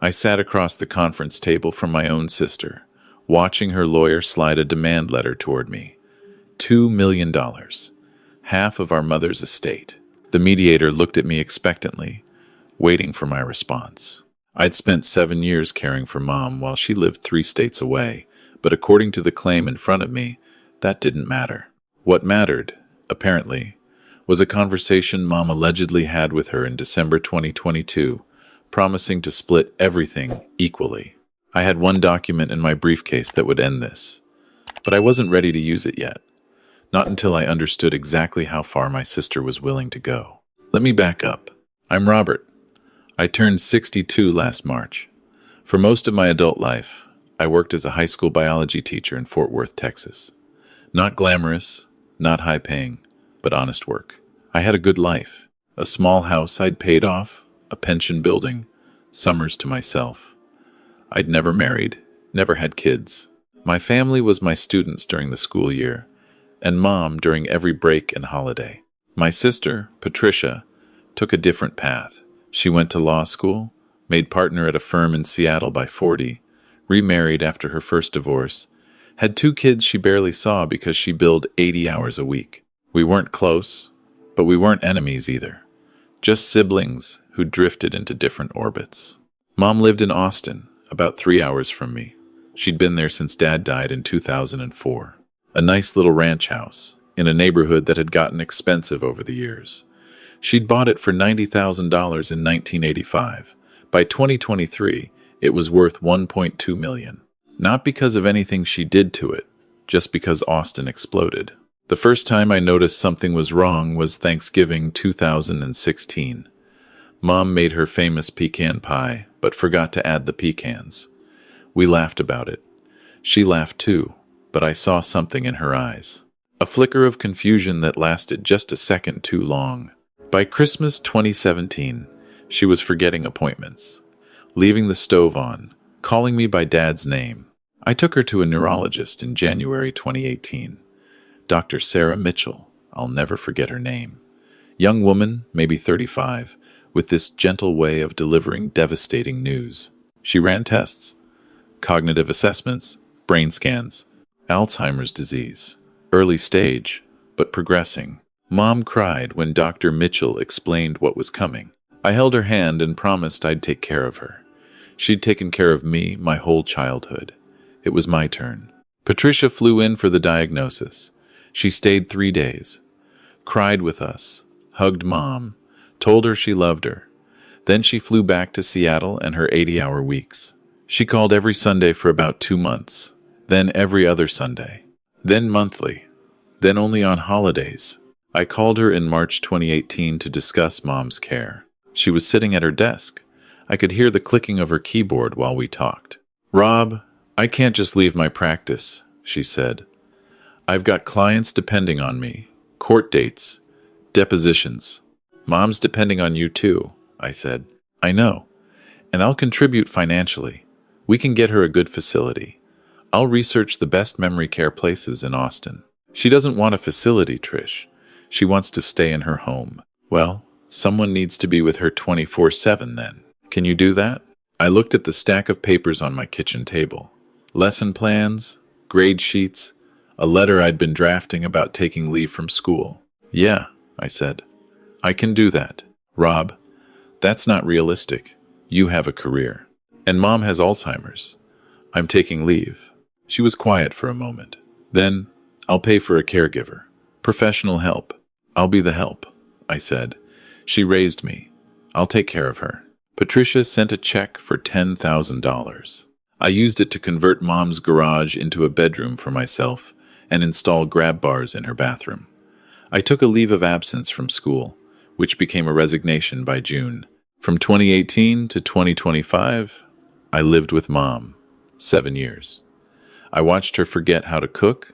I sat across the conference table from my own sister, watching her lawyer slide a demand letter toward me. $2 million, half of our mother's estate. The mediator looked at me expectantly, waiting for my response. I'd spent 7 years caring for Mom while she lived 3 states away, but according to the claim in front of me, that didn't matter. What mattered, apparently, was a conversation Mom allegedly had with her in December 2022, promising to split everything equally. I had one document in my briefcase that would end this, but I wasn't ready to use it yet. Not until I understood exactly how far my sister was willing to go. Let me back up. I'm Robert. I turned 62 last March. For most of my adult life, I worked as a high school biology teacher in Fort Worth, Texas. Not glamorous, not high-paying, but honest work. I had a good life. A small house I'd paid off, a pension building, summers to myself. I'd never married, never had kids. My family was my students during the school year, and Mom during every break and holiday. My sister, Patricia, took a different path. She went to law school, made partner at a firm in Seattle by 40, remarried after her first divorce, had 2 kids she barely saw because she billed 80 hours a week. We weren't close, but we weren't enemies either. Just siblings who drifted into different orbits. Mom lived in Austin, about 3 hours from me. She'd been there since Dad died in 2004. A nice little ranch house, in a neighborhood that had gotten expensive over the years. She'd bought it for $90,000 in 1985. By 2023, it was worth $1.2 million. Not because of anything she did to it, just because Austin exploded. The first time I noticed something was wrong was Thanksgiving 2016. Mom made her famous pecan pie, but forgot to add the pecans. We laughed about it. She laughed too, but I saw something in her eyes. A flicker of confusion that lasted just a second too long. By Christmas 2017, she was forgetting appointments, leaving the stove on, calling me by Dad's name. I took her to a neurologist in January 2018. Dr. Sarah Mitchell, I'll never forget her name. Young woman, maybe 35, with this gentle way of delivering devastating news. She ran tests, cognitive assessments, brain scans, Alzheimer's disease, early stage, but progressing. Mom cried when Dr. Mitchell explained what was coming. I held her hand and promised I'd take care of her. She'd taken care of me my whole childhood. It was my turn. Patricia flew in for the diagnosis. She stayed 3 days, cried with us, hugged Mom, told her she loved her. Then she flew back to Seattle and her 80-hour weeks. She called every Sunday for about 2 months, then every other Sunday, then monthly, then only on holidays. I called her in March 2018 to discuss Mom's care. She was sitting at her desk. I could hear the clicking of her keyboard while we talked. "Rob, I can't just leave my practice," she said. "I've got clients depending on me, court dates, depositions. Mom's depending on you too," I said. "I know, and I'll contribute financially. We can get her a good facility. I'll research the best memory care places in Austin." "She doesn't want a facility, Trish. She wants to stay in her home." "Well, someone needs to be with her 24/7 then. Can you do that?" I looked at the stack of papers on my kitchen table. Lesson plans, grade sheets, a letter I'd been drafting about taking leave from school. "Yeah," I said. "I can do that." "Rob, that's not realistic. You have a career. And Mom has Alzheimer's. I'm taking leave." She was quiet for a moment. "Then, I'll pay for a caregiver. Professional help. I'll be the help," I said. She raised me. "I'll take care of her." Patricia sent a check for $10,000. I used it to convert Mom's garage into a bedroom for myself and install grab bars in her bathroom. I took a leave of absence from school, which became a resignation by June. From 2018 to 2025, I lived with Mom. 7 years. I watched her forget how to cook,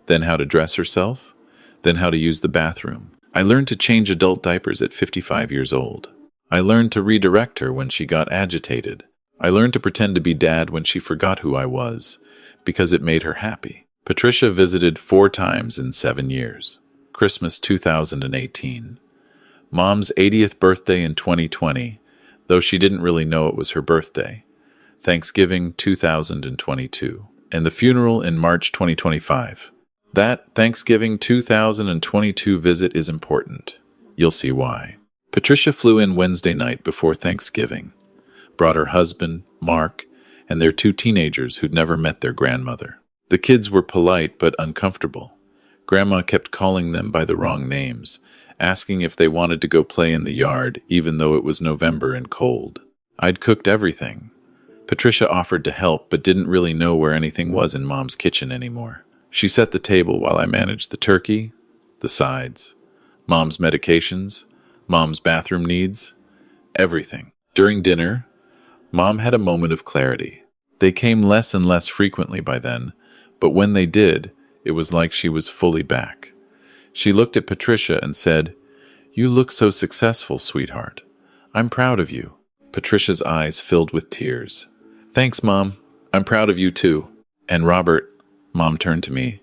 then how to dress herself, then how to use the bathroom. I learned to change adult diapers at 55 years old. I learned to redirect her when she got agitated. I learned to pretend to be Dad when she forgot who I was, because it made her happy. Patricia visited 4 times in 7 years. Christmas 2018, Mom's 80th birthday in 2020, though she didn't really know it was her birthday. Thanksgiving 2022, and the funeral in March 2025. That Thanksgiving 2022 visit is important. You'll see why. Patricia flew in Wednesday night before Thanksgiving, brought her husband, Mark, and their two teenagers who'd never met their grandmother. The kids were polite but uncomfortable. Grandma kept calling them by the wrong names, asking if they wanted to go play in the yard even though it was November and cold. I'd cooked everything. Patricia offered to help but didn't really know where anything was in Mom's kitchen anymore. She set the table while I managed the turkey, the sides, Mom's medications, Mom's bathroom needs, everything. During dinner, Mom had a moment of clarity. They came less and less frequently by then, but when they did, it was like she was fully back. She looked at Patricia and said, "You look so successful, sweetheart. I'm proud of you." Patricia's eyes filled with tears. "Thanks, Mom. I'm proud of you too. And Robert," Mom turned to me,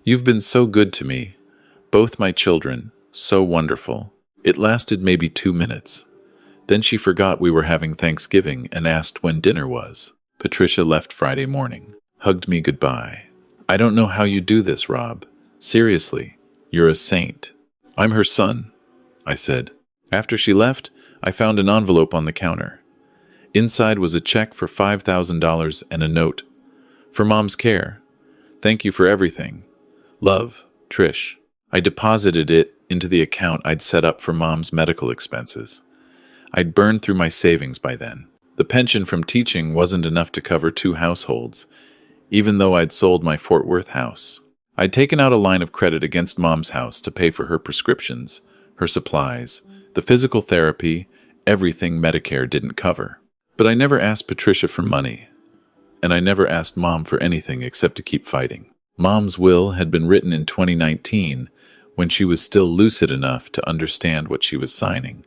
"you've been so good to me. Both my children, so wonderful." It lasted maybe 2 minutes. Then she forgot we were having Thanksgiving and asked when dinner was. Patricia left Friday morning, hugged me goodbye. "I don't know how you do this, Rob. Seriously, you're a saint." "I'm her son," I said. After she left, I found an envelope on the counter. Inside was a check for $5,000 and a note. "For Mom's care. Thank you for everything. Love, Trish." I deposited it into the account I'd set up for Mom's medical expenses. I'd burned through my savings by then. The pension from teaching wasn't enough to cover 2 households, even though I'd sold my Fort Worth house. I'd taken out a line of credit against Mom's house to pay for her prescriptions, her supplies, the physical therapy, everything Medicare didn't cover. But I never asked Patricia for money, and I never asked Mom for anything except to keep fighting. Mom's will had been written in 2019 when she was still lucid enough to understand what she was signing.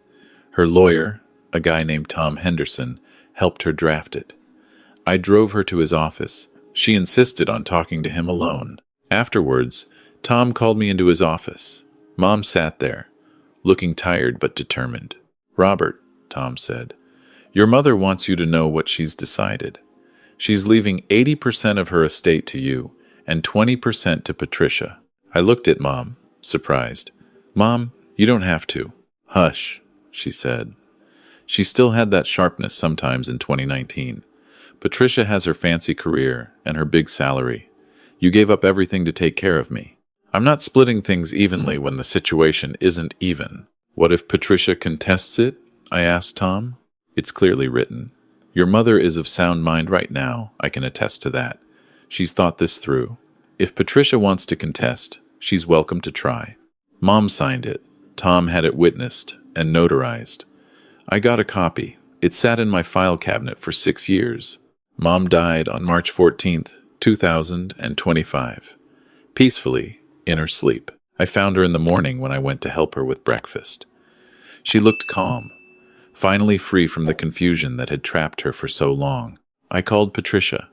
Her lawyer, a guy named Tom Henderson, helped her draft it. I drove her to his office. She insisted on talking to him alone. Afterwards, Tom called me into his office. Mom sat there, looking tired but determined. "Robert," Tom said, "your mother wants you to know what she's decided. She's leaving 80% of her estate to you and 20% to Patricia." I looked at Mom, surprised. "Mom, you don't have to." "Hush," she said. She still had that sharpness sometimes in 2019. "Patricia has her fancy career and her big salary. You gave up everything to take care of me. I'm not splitting things evenly when the situation isn't even." "What if Patricia contests it?" I asked Tom. "It's clearly written. Your mother is of sound mind right now, I can attest to that. She's thought this through. If Patricia wants to contest, she's welcome to try." Mom signed it. Tom had it witnessed and notarized. I got a copy. It sat in my file cabinet for 6 years. Mom died on March 14th, 2025. Peacefully, in her sleep. I found her in the morning when I went to help her with breakfast. She looked calm, finally free from the confusion that had trapped her for so long. I called Patricia.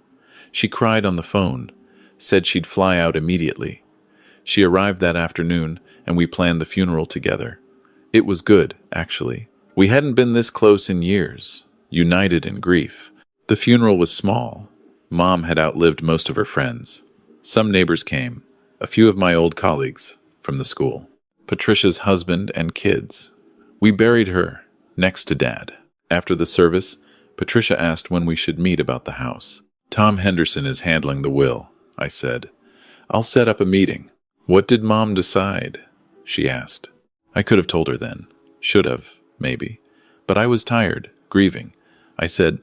She cried on the phone, said she'd fly out immediately. She arrived that afternoon, and we planned the funeral together. It was good, actually. We hadn't been this close in years, united in grief. The funeral was small. Mom had outlived most of her friends. Some neighbors came, a few of my old colleagues from the school, Patricia's husband and kids. We buried her next to Dad. After the service, Patricia asked when we should meet about the house. "Tom Henderson is handling the will," I said. "I'll set up a meeting." "What did Mom decide?" she asked. I could have told her then. Should have, maybe. But I was tired, grieving. I said,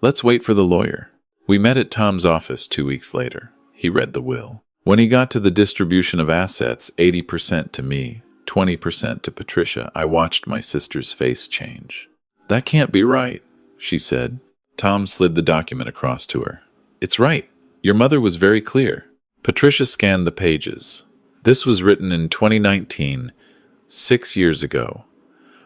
"Let's wait for the lawyer." We met at Tom's office 2 weeks later. He read the will. When he got to the distribution of assets, 80% to me, 20% to Patricia, I watched my sister's face change. "That can't be right," she said. Tom slid the document across to her. "It's right. Your mother was very clear." Patricia scanned the pages. This was written in 2019, 6 years ago.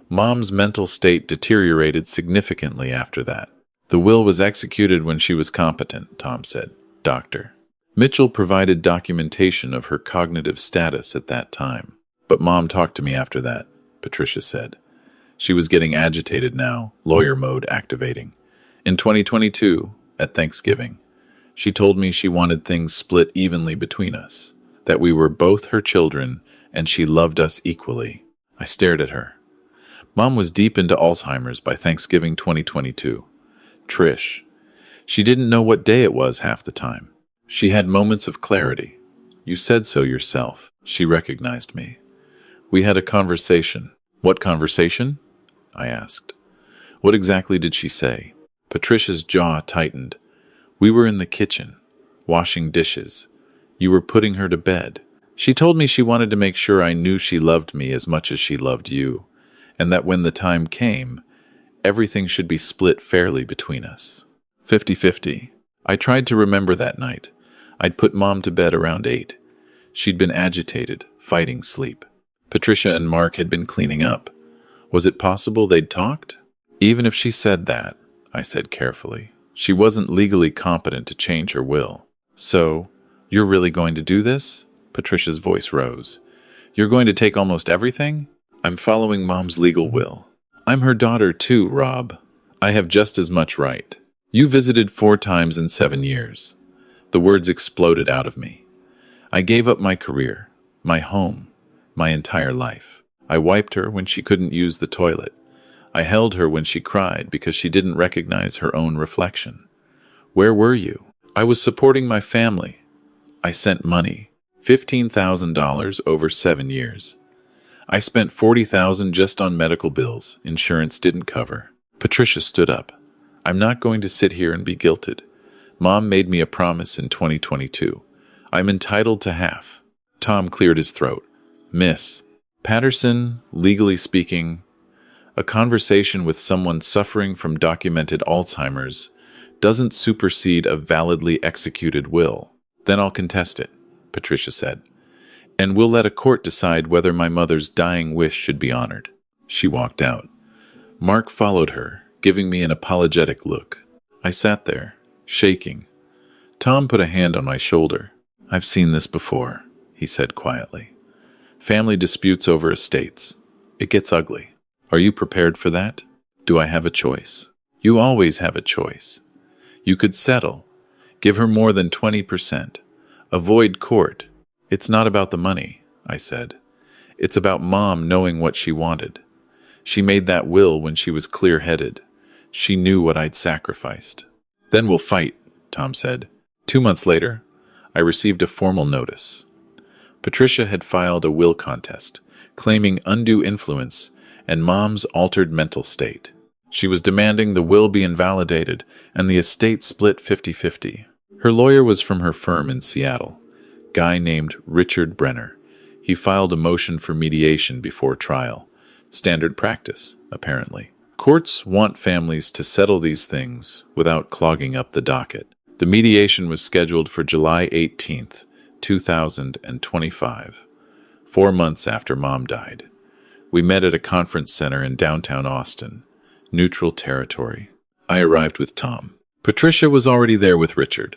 Mom's mental state deteriorated significantly after that. "The will was executed when she was competent," Tom said. "Doctor." Mitchell provided documentation of her cognitive status at that time. "But Mom talked to me after that," Patricia said. She was getting agitated now, lawyer mode activating. In 2022, at Thanksgiving, she told me she wanted things split evenly between us, that we were both her children and she loved us equally. I stared at her. Mom was deep into Alzheimer's by Thanksgiving 2022. Trish. She didn't know what day it was half the time. She had moments of clarity. You said so yourself. She recognized me. We had a conversation. What conversation? I asked. What exactly did she say? Patricia's jaw tightened. We were in the kitchen, washing dishes. You were putting her to bed. She told me she wanted to make sure I knew she loved me as much as she loved you, and that when the time came, everything should be split fairly between us. 50-50. I tried to remember that night. I'd put Mom to bed around 8. She'd been agitated, fighting sleep. Patricia and Mark had been cleaning up. Was it possible they'd talked? Even if she said that, I said carefully, she wasn't legally competent to change her will. So, you're really going to do this? Patricia's voice rose. You're going to take almost everything? I'm following Mom's legal will. I'm her daughter too, Rob. I have just as much right. You visited 4 times in 7 years. The words exploded out of me. I gave up my career, my home, my entire life. I wiped her when she couldn't use the toilet. I held her when she cried because she didn't recognize her own reflection. Where were you? I was supporting my family. I sent money, $15,000 over 7 years. I spent $40,000 just on medical bills insurance didn't cover. Patricia stood up. I'm not going to sit here and be guilted. Mom made me a promise in 2022. I'm entitled to half. Tom cleared his throat. Miss Patterson, legally speaking, a conversation with someone suffering from documented Alzheimer's doesn't supersede a validly executed will. Then I'll contest it, Patricia said. And we'll let a court decide whether my mother's dying wish should be honored. She walked out. Mark followed her, giving me an apologetic look. I sat there, shaking. Tom put a hand on my shoulder. I've seen this before, he said quietly. Family disputes over estates. It gets ugly. Are you prepared for that? Do I have a choice? You always have a choice. You could settle. Give her more than 20%. Avoid court. It's not about the money, I said. It's about Mom knowing what she wanted. She made that will when she was clear-headed. She knew what I'd sacrificed. Then we'll fight, Tom said. 2 months later, I received a formal notice. Patricia had filed a will contest, claiming undue influence and Mom's altered mental state. She was demanding the will be invalidated and the estate split 50-50. Her lawyer was from her firm in Seattle, a guy named Richard Brenner. He filed a motion for mediation before trial. Standard practice, apparently. Courts want families to settle these things without clogging up the docket. The mediation was scheduled for July 18th, 2025, 4 months after Mom died. We met at a conference center in downtown Austin, neutral territory. I arrived with Tom. Patricia was already there with Richard.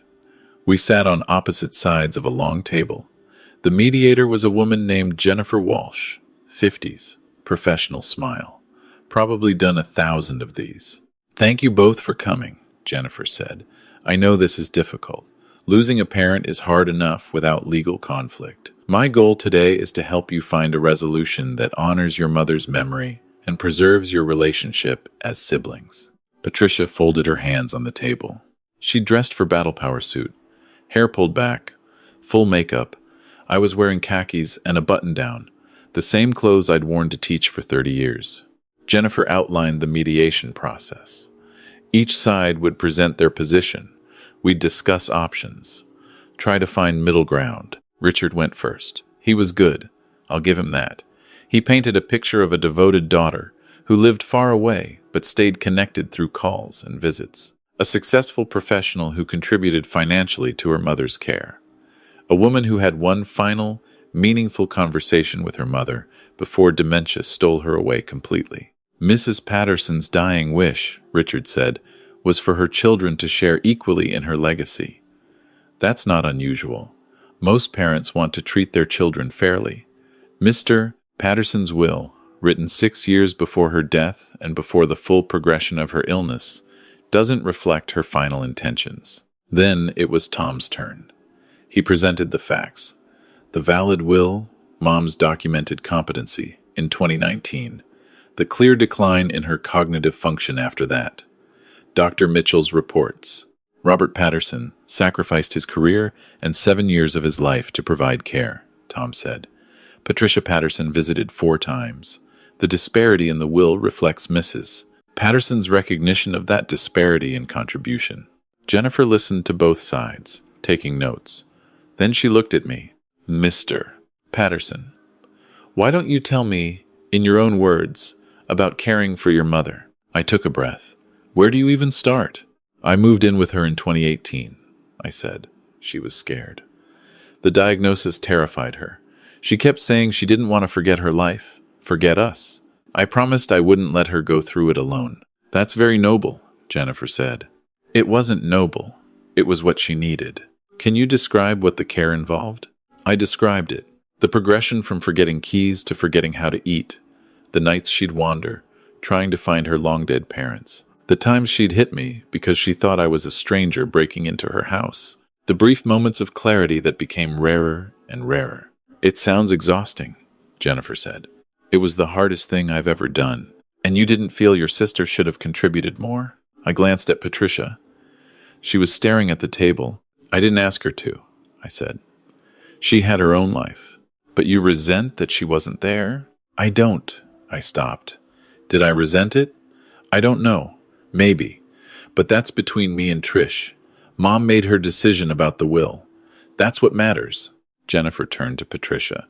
We sat on opposite sides of a long table. The mediator was a woman named Jennifer Walsh, 50s, professional smile. Probably done 1,000 of these. Thank you both for coming, Jennifer said. I know this is difficult. Losing a parent is hard enough without legal conflict. My goal today is to help you find a resolution that honors your mother's memory and preserves your relationship as siblings. Patricia folded her hands on the table. She dressed for battle power suit, hair pulled back, full makeup. I was wearing khakis and a button-down, the same clothes I'd worn to teach for 30 years. Jennifer outlined the mediation process. Each side would present their position. We'd discuss options, try to find middle ground. Richard went first. He was good. I'll give him that. He painted a picture of a devoted daughter who lived far away but stayed connected through calls and visits. A successful professional who contributed financially to her mother's care. A woman who had one final, meaningful conversation with her mother before dementia stole her away completely. Mrs. Patterson's dying wish, Richard said, was for her children to share equally in her legacy. That's not unusual. Most parents want to treat their children fairly. Mr. Patterson's will, written 6 years before her death and before the full progression of her illness, doesn't reflect her final intentions. Then it was Tom's turn. He presented the facts. The valid will, Mom's documented competency in 2019, the clear decline in her cognitive function after that. Dr. Mitchell's reports. Robert Patterson sacrificed his career and 7 years of his life to provide care, Tom said. Patricia Patterson visited 4 times. The disparity in the will reflects Mrs. Patterson's recognition of that disparity in contribution. Jennifer listened to both sides, taking notes. Then she looked at me. Mr. Patterson, why don't you tell me, in your own words, about caring for your mother? I took a breath. Where do you even start? I moved in with her in 2018, I said. She was scared. The diagnosis terrified her. She kept saying she didn't want to forget her life, forget us. I promised I wouldn't let her go through it alone. That's very noble, Jennifer said. It wasn't noble. It was what she needed. Can you describe what the care involved? I described it. The progression from forgetting keys to forgetting how to eat. The nights she'd wander, trying to find her long-dead parents. The times she'd hit me because she thought I was a stranger breaking into her house. The brief moments of clarity that became rarer and rarer. It sounds exhausting, Jennifer said. It was the hardest thing I've ever done. And you didn't feel your sister should have contributed more? I glanced at Patricia. She was staring at the table. I didn't ask her to, I said. She had her own life. But you resent that she wasn't there? I don't, I stopped. Did I resent it? I don't know. Maybe. But that's between me and Trish. Mom made her decision about the will. That's what matters. Jennifer turned to Patricia.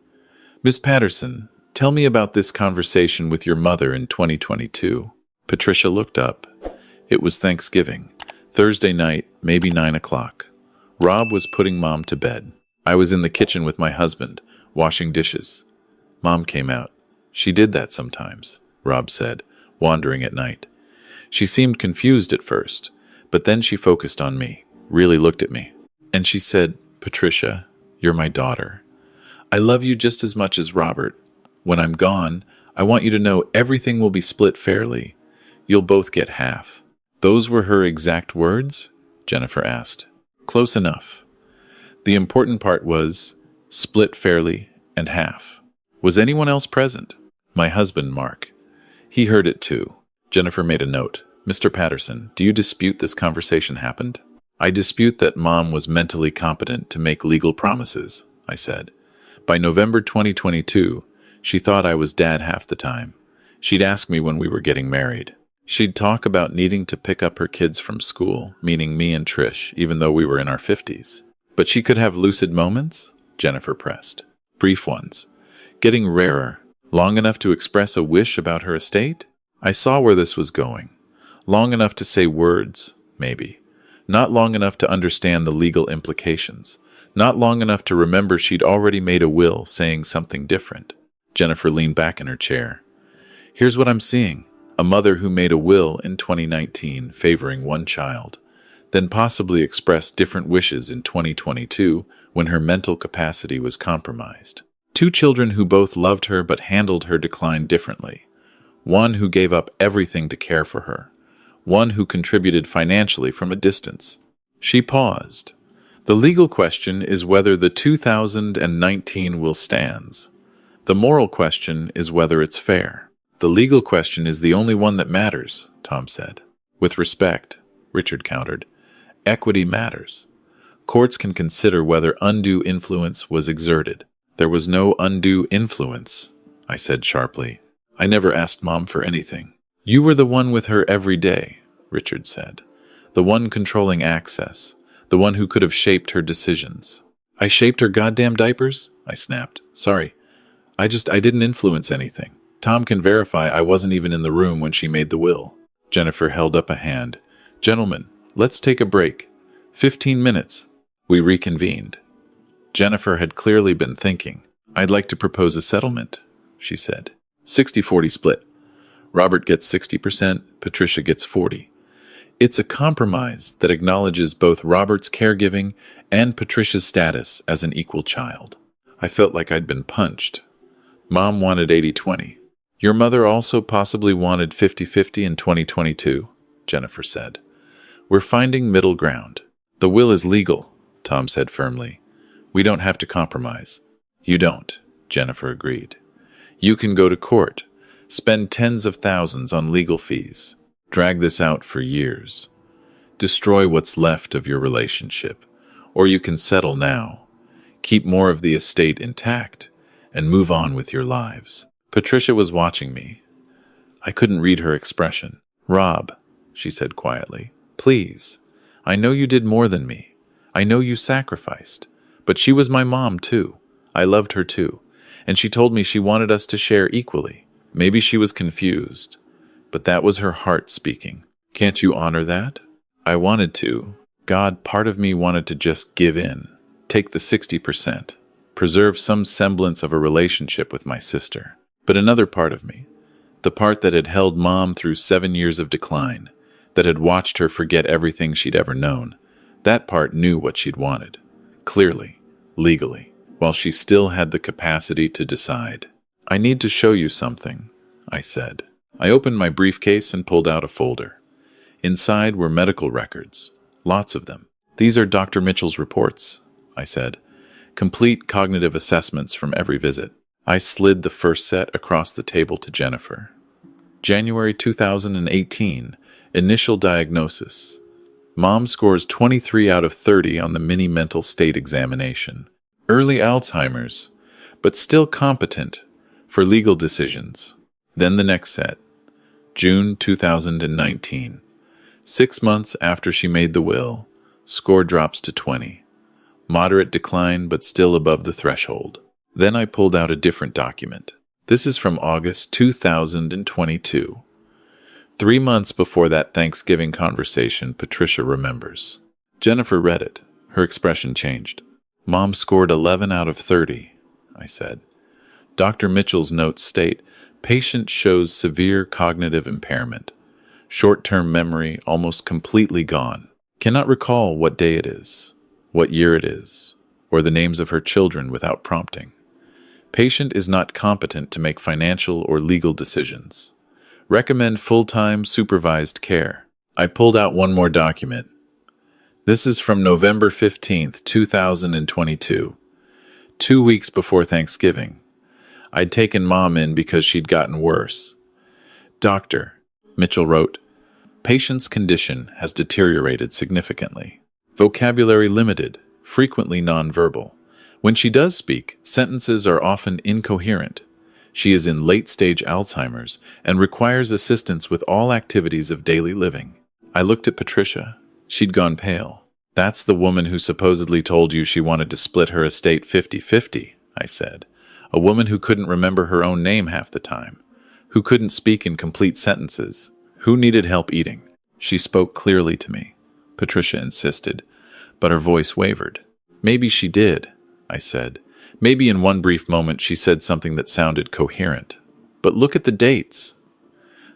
Miss Patterson, tell me about this conversation with your mother in 2022. Patricia looked up. It was Thanksgiving. Thursday night, maybe 9 o'clock. Rob was putting Mom to bed. I was in the kitchen with my husband, washing dishes. Mom came out. She did that sometimes, Rob said, wandering at night. She seemed confused at first, but then she focused on me, really looked at me. And she said, Patricia, you're my daughter. I love you just as much as Robert. When I'm gone, I want you to know everything will be split fairly. You'll both get half. Those were her exact words? Jennifer asked. Close enough. The important part was split fairly and half. Was anyone else present? My husband, Mark. He heard it too. Jennifer made a note. Mr. Patterson, do you dispute this conversation happened? I dispute that Mom was mentally competent to make legal promises, I said. By November 2022, she thought I was dad half the time. She'd ask me when we were getting married. She'd talk about needing to pick up her kids from school, meaning me and Trish, even though we were in our 50s. But she could have lucid moments? Jennifer pressed. Brief ones. Getting rarer. Long enough to express a wish about her estate? I saw where this was going. Long enough to say words, maybe. Not long enough to understand the legal implications. Not long enough to remember she'd already made a will saying something different. Jennifer leaned back in her chair. Here's what I'm seeing. A mother who made a will in 2019 favoring one child, then possibly expressed different wishes in 2022 when her mental capacity was compromised. 2 children who both loved her but handled her decline differently. One who gave up everything to care for her. One who contributed financially from a distance. She paused. The legal question is whether the 2019 will stands. The moral question is whether it's fair. The legal question is the only one that matters, Tom said. With respect, Richard countered. Equity matters. Courts can consider whether undue influence was exerted. There was no undue influence, I said sharply. I never asked Mom for anything. You were the one with her every day, Richard said. The one controlling access. The one who could have shaped her decisions. I shaped her goddamn diapers? I snapped. Sorry. I didn't influence anything. Tom can verify I wasn't even in the room when she made the will. Jennifer held up a hand. Gentlemen, let's take a break. 15 minutes. We reconvened. Jennifer had clearly been thinking. I'd like to propose a settlement, she said. 60-40 split. Robert gets 60%, Patricia gets 40%. It's a compromise that acknowledges both Robert's caregiving and Patricia's status as an equal child. I felt like I'd been punched. Mom wanted 80-20. Your mother also possibly wanted 50-50 in 2022, Jennifer said. We're finding middle ground. The will is legal, Tom said firmly. We don't have to compromise. You don't, Jennifer agreed. You can go to court, spend tens of thousands on legal fees, drag this out for years, destroy what's left of your relationship, or you can settle now, keep more of the estate intact, and move on with your lives. Patricia was watching me. I couldn't read her expression. Rob, she said quietly, please. I know you did more than me. I know you sacrificed. But she was my mom, too. I loved her, too. And she told me she wanted us to share equally. Maybe she was confused. But that was her heart speaking. Can't you honor that? I wanted to. God, part of me wanted to just give in. Take the 60%. Preserve some semblance of a relationship with my sister. But another part of me, the part that had held Mom through 7 years of decline, that had watched her forget everything she'd ever known, that part knew what she'd wanted. Clearly, legally, while she still had the capacity to decide. I need to show you something, I said. I opened my briefcase and pulled out a folder. Inside were medical records, lots of them. These are Dr. Mitchell's reports, I said. Complete cognitive assessments from every visit. I slid the first set across the table to Jennifer. January 2018, initial diagnosis. Mom scores 23 out of 30 on the mini mental state examination. Early Alzheimer's, but still competent for legal decisions. Then the next set. June 2019. 6 months after she made the will, score drops to 20. Moderate decline, but still above the threshold. Then I pulled out a different document. This is from August 2022. 3 months before that Thanksgiving conversation Patricia remembers. Jennifer read it. Her expression changed. Mom scored 11 out of 30, I said. Dr. Mitchell's notes state, patient shows severe cognitive impairment. Short-term memory almost completely gone. Cannot recall what day it is, what year it is, or the names of her children without prompting. Patient is not competent to make financial or legal decisions. Recommend full-time supervised care. I pulled out one more document. This is from November 15th, 2022, 2 weeks before Thanksgiving. I'd taken Mom in because she'd gotten worse. Doctor, Mitchell wrote, patient's condition has deteriorated significantly. Vocabulary limited, frequently nonverbal. When she does speak, sentences are often incoherent. She is in late-stage Alzheimer's and requires assistance with all activities of daily living. I looked at Patricia. She'd gone pale. That's the woman who supposedly told you she wanted to split her estate 50-50, I said. A woman who couldn't remember her own name half the time, who couldn't speak in complete sentences, who needed help eating. She spoke clearly to me, Patricia insisted, but her voice wavered. Maybe she did, I said. Maybe in one brief moment she said something that sounded coherent. But look at the dates.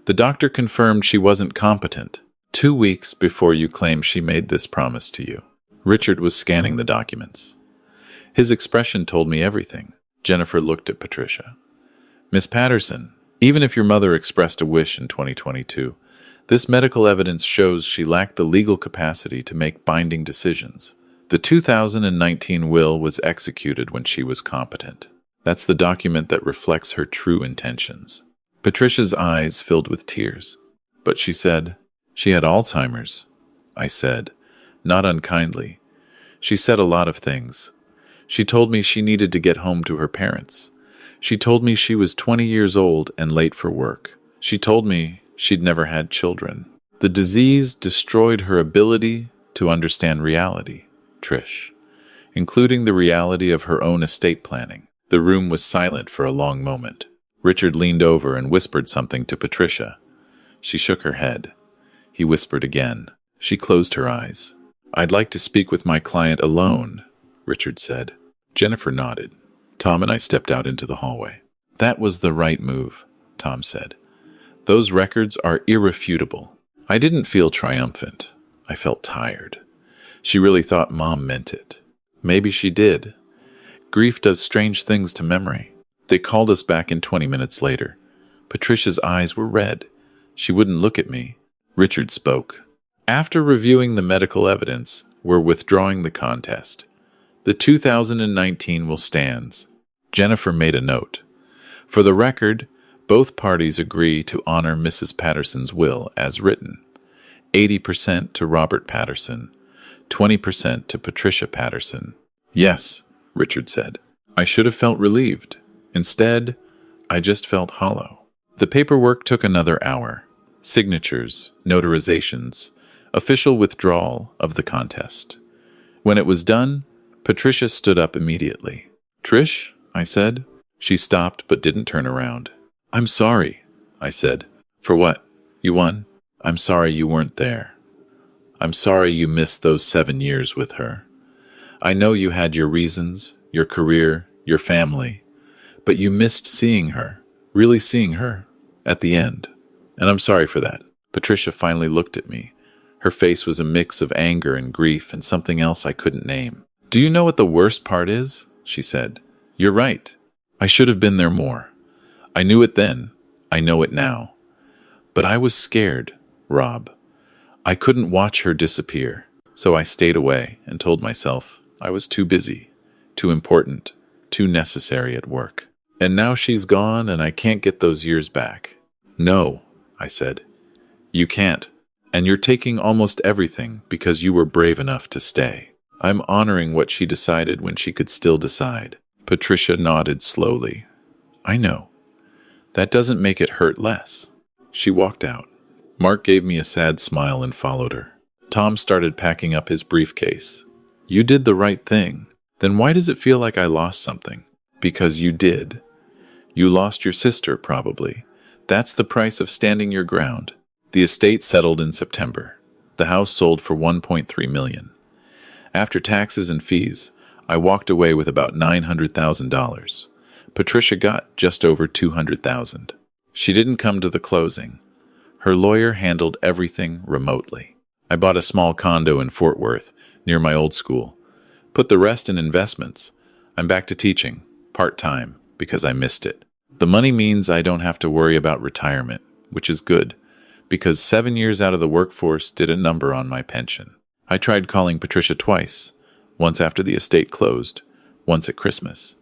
The doctor confirmed she wasn't competent 2 weeks before you claim she made this promise to you. Richard was scanning the documents. His expression told me everything. Jennifer looked at Patricia. Miss Patterson, even if your mother expressed a wish in 2022, this medical evidence shows she lacked the legal capacity to make binding decisions. The 2019 will was executed when she was competent. That's the document that reflects her true intentions. Patricia's eyes filled with tears. But she said, she had Alzheimer's. I said, not unkindly. She said a lot of things. She told me she needed to get home to her parents. She told me she was 20 years old and late for work. She told me she'd never had children. The disease destroyed her ability to understand reality. Trish, including the reality of her own estate planning. The room was silent for a long moment. Richard leaned over and whispered something to Patricia. She shook her head. He whispered again. She closed her eyes. I'd like to speak with my client alone, Richard said. Jennifer nodded. Tom and I stepped out into the hallway. That was the right move, Tom said. Those records are irrefutable. I didn't feel triumphant. I felt tired. She really thought Mom meant it. Maybe she did. Grief does strange things to memory. They called us back in 20 minutes later. Patricia's eyes were red. She wouldn't look at me. Richard spoke. After reviewing the medical evidence, we're withdrawing the contest. The 2019 will stand. Jennifer made a note. For the record, both parties agree to honor Mrs. Patterson's will as written. 80% to Robert Patterson, 20% to Patricia Patterson. Yes, Richard said. I should have felt relieved. Instead, I just felt hollow. The paperwork took another hour. Signatures, notarizations, official withdrawal of the contest. When it was done, Patricia stood up immediately. Trish, I said. She stopped but didn't turn around. I'm sorry, I said. For what? You won? I'm sorry you weren't there. I'm sorry you missed those 7 years with her. I know you had your reasons, your career, your family, but you missed seeing her, really seeing her, at the end. And I'm sorry for that. Patricia finally looked at me. Her face was a mix of anger and grief and something else I couldn't name. Do you know what the worst part is? She said. You're right. I should have been there more. I knew it then. I know it now. But I was scared, Rob. I couldn't watch her disappear, so I stayed away and told myself I was too busy, too important, too necessary at work. And now she's gone and I can't get those years back. No, I said. You can't. And you're taking almost everything because you were brave enough to stay. I'm honoring what she decided when she could still decide. Patricia nodded slowly. I know. That doesn't make it hurt less. She walked out. Mark gave me a sad smile and followed her. Tom started packing up his briefcase. You did the right thing. Then why does it feel like I lost something? Because you did. You lost your sister, probably. That's the price of standing your ground. The estate settled in September. The house sold for $1.3 million. After taxes and fees, I walked away with about $900,000. Patricia got just over $200,000. She didn't come to the closing. Her lawyer handled everything remotely. I bought a small condo in Fort Worth, near my old school. Put the rest in investments. I'm back to teaching, part-time, because I missed it. The money means I don't have to worry about retirement, which is good, because 7 years out of the workforce did a number on my pension. I tried calling Patricia twice, once after the estate closed, once at Christmas.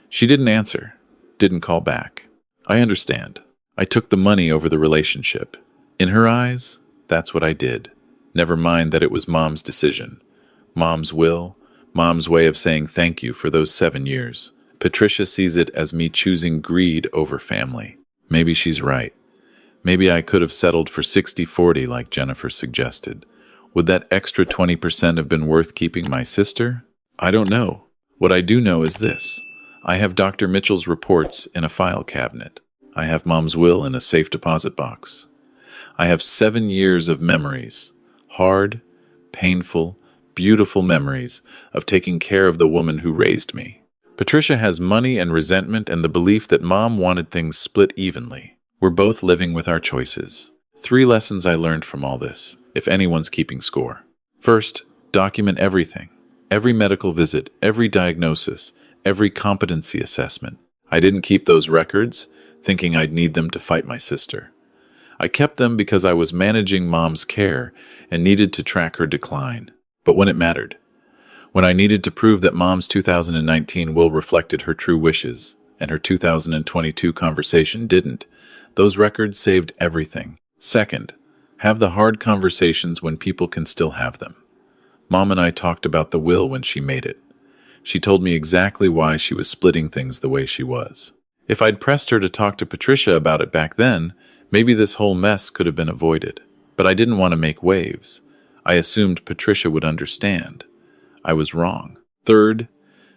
She didn't answer, didn't call back. I understand. I took the money over the relationship. In her eyes, that's what I did. Never mind that it was Mom's decision. Mom's will, Mom's way of saying thank you for those 7 years. Patricia sees it as me choosing greed over family. Maybe she's right. Maybe I could have settled for 60-40 like Jennifer suggested. Would that extra 20% have been worth keeping my sister? I don't know. What I do know is this. I have Dr. Mitchell's reports in a file cabinet. I have Mom's will in a safe deposit box. I have 7 years of memories. Hard, painful, beautiful memories of taking care of the woman who raised me. Patricia has money and resentment and the belief that Mom wanted things split evenly. We're both living with our choices. 3 lessons I learned from all this, if anyone's keeping score. First, document everything. Every medical visit, every diagnosis, every competency assessment. I didn't keep those records, thinking I'd need them to fight my sister. I kept them because I was managing Mom's care and needed to track her decline. But when it mattered, when I needed to prove that Mom's 2019 will reflected her true wishes, and her 2022 conversation didn't, those records saved everything. Second, have the hard conversations when people can still have them. Mom and I talked about the will when she made it. She told me exactly why she was splitting things the way she was. If I'd pressed her to talk to Patricia about it back then, maybe this whole mess could have been avoided. But I didn't want to make waves. I assumed Patricia would understand. I was wrong. Third,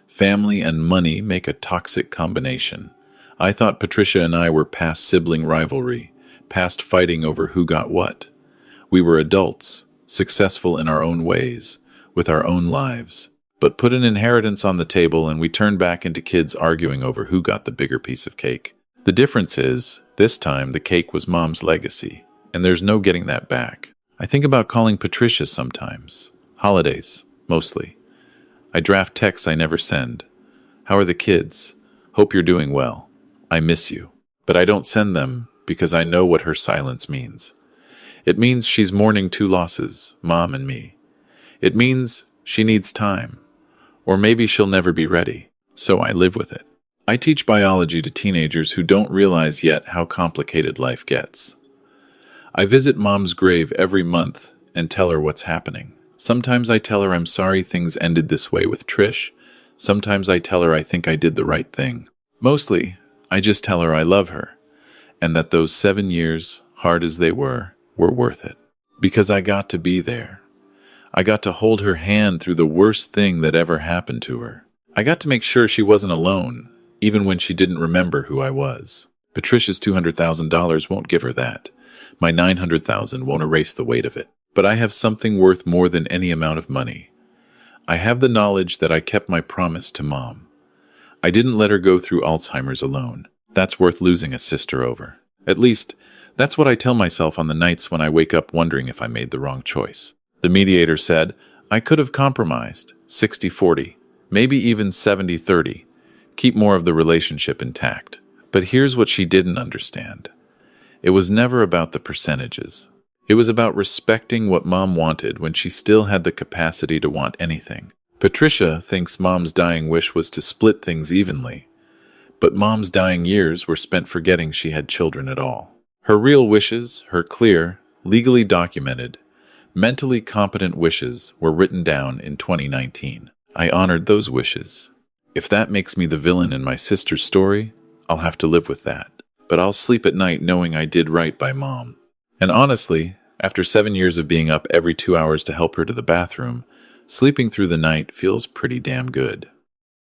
family and money make a toxic combination. I thought Patricia and I were past sibling rivalry, past fighting over who got what. We were adults, successful in our own ways, with our own lives. But put an inheritance on the table and we turned back into kids arguing over who got the bigger piece of cake. The difference is, this time the cake was Mom's legacy, and there's no getting that back. I think about calling Patricia sometimes. Holidays, mostly. I draft texts I never send. How are the kids? Hope you're doing well. I miss you. But I don't send them because I know what her silence means. It means she's mourning two losses, Mom and me. It means she needs time, or maybe she'll never be ready, so I live with it. I teach biology to teenagers who don't realize yet how complicated life gets. I visit Mom's grave every month and tell her what's happening. Sometimes I tell her I'm sorry things ended this way with Trish. Sometimes I tell her I think I did the right thing. Mostly, I just tell her I love her, and that those 7 years, hard as they were worth it. Because I got to be there. I got to hold her hand through the worst thing that ever happened to her. I got to make sure she wasn't alone, even when she didn't remember who I was. Patricia's $200,000 won't give her that. My $900,000 won't erase the weight of it. But I have something worth more than any amount of money. I have the knowledge that I kept my promise to Mom. I didn't let her go through Alzheimer's alone. That's worth losing a sister over. At least, that's what I tell myself on the nights when I wake up wondering if I made the wrong choice. The mediator said, I could have compromised, 60-40, maybe even 70-30, keep more of the relationship intact. But here's what she didn't understand. It was never about the percentages. It was about respecting what Mom wanted when she still had the capacity to want anything. Patricia thinks Mom's dying wish was to split things evenly, but Mom's dying years were spent forgetting she had children at all. Her real wishes, her clear, legally documented, mentally competent wishes were written down in 2019. I honored those wishes. If that makes me the villain in my sister's story, I'll have to live with that. But I'll sleep at night knowing I did right by Mom. And honestly, after 7 years of being up every 2 hours to help her to the bathroom, sleeping through the night feels pretty damn good.